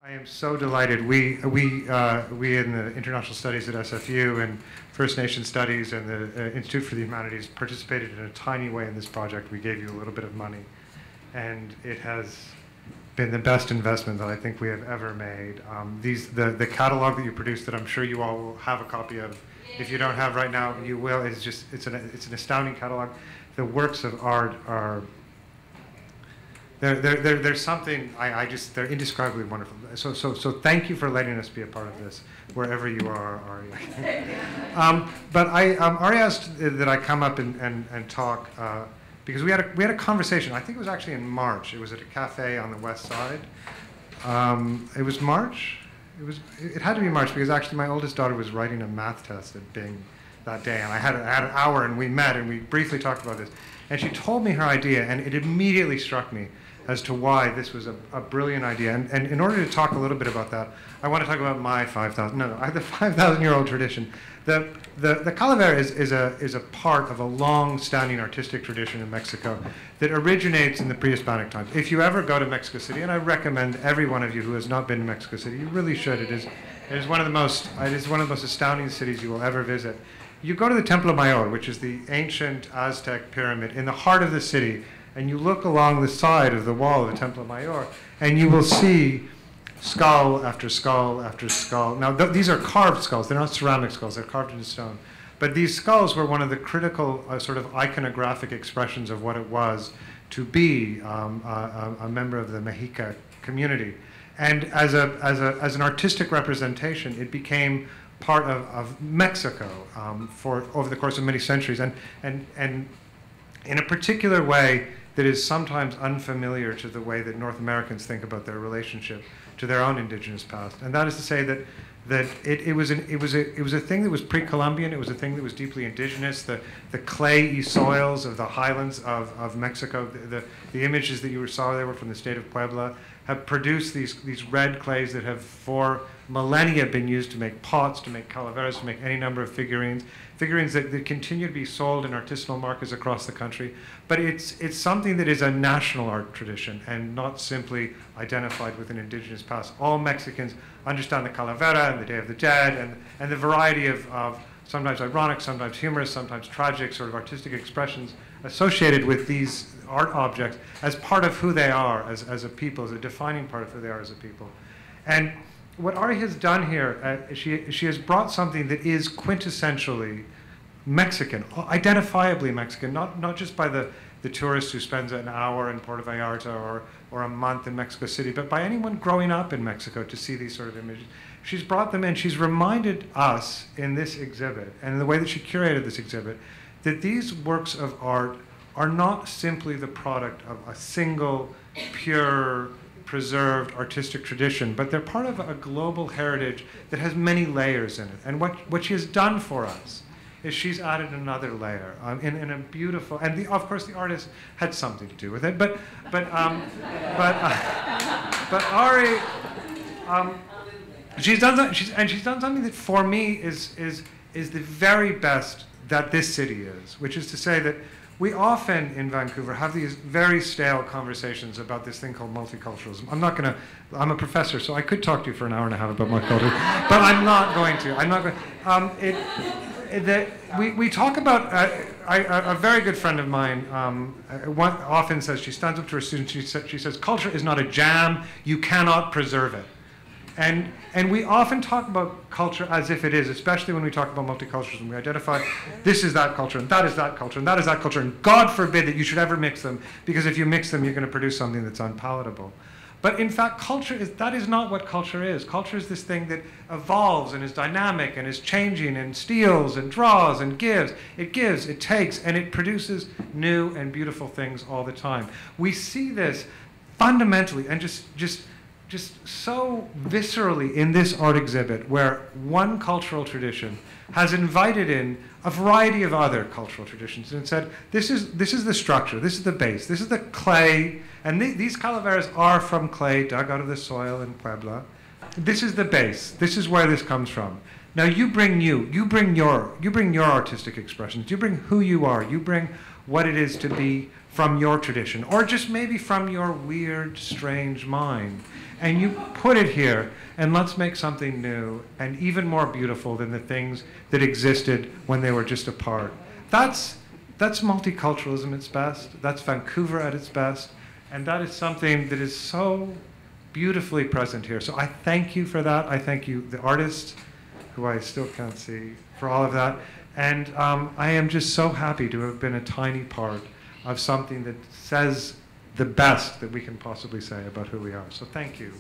I am so delighted. We in the International Studies at SFU and First Nation Studies and the Institute for the Humanities participated in a tiny way in this project. We gave you a little bit of money, and it has been the best investment that I think we have ever made. The catalog that you produced, that I'm sure you all will have a copy of. If you don't have right now, you will. It's an astounding catalog. The works of art are. There's something, they're indescribably wonderful. So thank you for letting us be a part of this, wherever you are, Ari. But Ari asked that I come up and talk, because we had a conversation. I think it was actually in March. It was at a cafe on the west side. It was March? It had to be March, because actually my oldest daughter was writing a math test at Bing that day, and I had an hour, and we met, and we briefly talked about this. And she told me her idea, and it immediately struck me as to why this was a brilliant idea. And in order to talk a little bit about that, I want to talk about my 5,000, the 5,000-year-old tradition. The calavera is a part of a long-standing artistic tradition in Mexico that originates in the pre-Hispanic times. If you ever go to Mexico City, and I recommend every one of you who has not been to Mexico City, you really should. It is one of the most astounding cities you will ever visit. You go to the Templo Mayor, which is the ancient Aztec pyramid in the heart of the city, and you look along the side of the wall of the Templo Mayor, and you will see skull after skull after skull. Now, these are carved skulls. They're not ceramic skulls. They're carved in stone. But these skulls were one of the critical sort of iconographic expressions of what it was to be a member of the Mexica community. And as an artistic representation, it became part of Mexico for over the course of many centuries, and in a particular way that is sometimes unfamiliar to the way that North Americans think about their relationship to their own indigenous past. And that is to say that it was a thing that was pre-Columbian. It was a thing that was deeply indigenous. The clayey soils of the highlands of Mexico, the images that you saw there were from the state of Puebla, have produced these red clays that have for millennia been used to make pots, to make calaveras, to make any number of figurines that continue to be sold in artisanal markets across the country. But it's something that is a national art tradition and not simply identified with an indigenous past. All Mexicans understand the calavera and the Day of the Dead and the variety of sometimes ironic, sometimes humorous, sometimes tragic sort of artistic expressions associated with these art objects as part of who they are as a people, as a defining part of who they are as a people. And what Ari has done here, she has brought something that is quintessentially Mexican, identifiably Mexican, not just by the tourist who spends an hour in Puerto Vallarta or a month in Mexico City, but by anyone growing up in Mexico to see these sort of images. She's brought them in. She's reminded us in this exhibit, and in the way that she curated this exhibit, that these works of art are not simply the product of a single, pure, preserved artistic tradition, but they're part of a global heritage that has many layers in it. And what she has done for us is she's added another layer in a beautiful, and of course the artist had something to do with it, but Ari, she's done something that for me is the very best that this city is, which is to say that we often in Vancouver have these very stale conversations about this thing called multiculturalism. I'm a professor, so I could talk to you for an hour and a half about multiculturalism, but I'm not going to. We talk about, a very good friend of mine often says, she stands up to her students, she says, culture is not a jam, you cannot preserve it. And we often talk about culture as if it is, especially when we talk about multiculturalism. We identify this is that culture, and that is that culture, and that is that culture, and God forbid that you should ever mix them, because if you mix them, you're going to produce something that's unpalatable. But in fact, that is not what culture is. Culture is this thing that evolves and is dynamic and is changing and steals and draws and gives. It gives, it takes, and it produces new and beautiful things all the time. We see this fundamentally and just so viscerally in this art exhibit, where one cultural tradition has invited in a variety of other cultural traditions and said, this is the structure, this is the base, this is the clay, and these calaveras are from clay dug out of the soil in Puebla. This is the base, this is where this comes from. Now you bring your artistic expressions, you bring who you are, you bring what it is to be from your tradition, or just maybe from your weird, strange mind. And you put it here, and let's make something new and even more beautiful than the things that existed when they were just apart. That's multiculturalism at its best. That's Vancouver at its best. And that is something that is so beautifully present here. So I thank you for that. I thank you, the artists, who I still can't see, for all of that. And I am just so happy to have been a tiny part of something that says the best that we can possibly say about who we are. So thank you.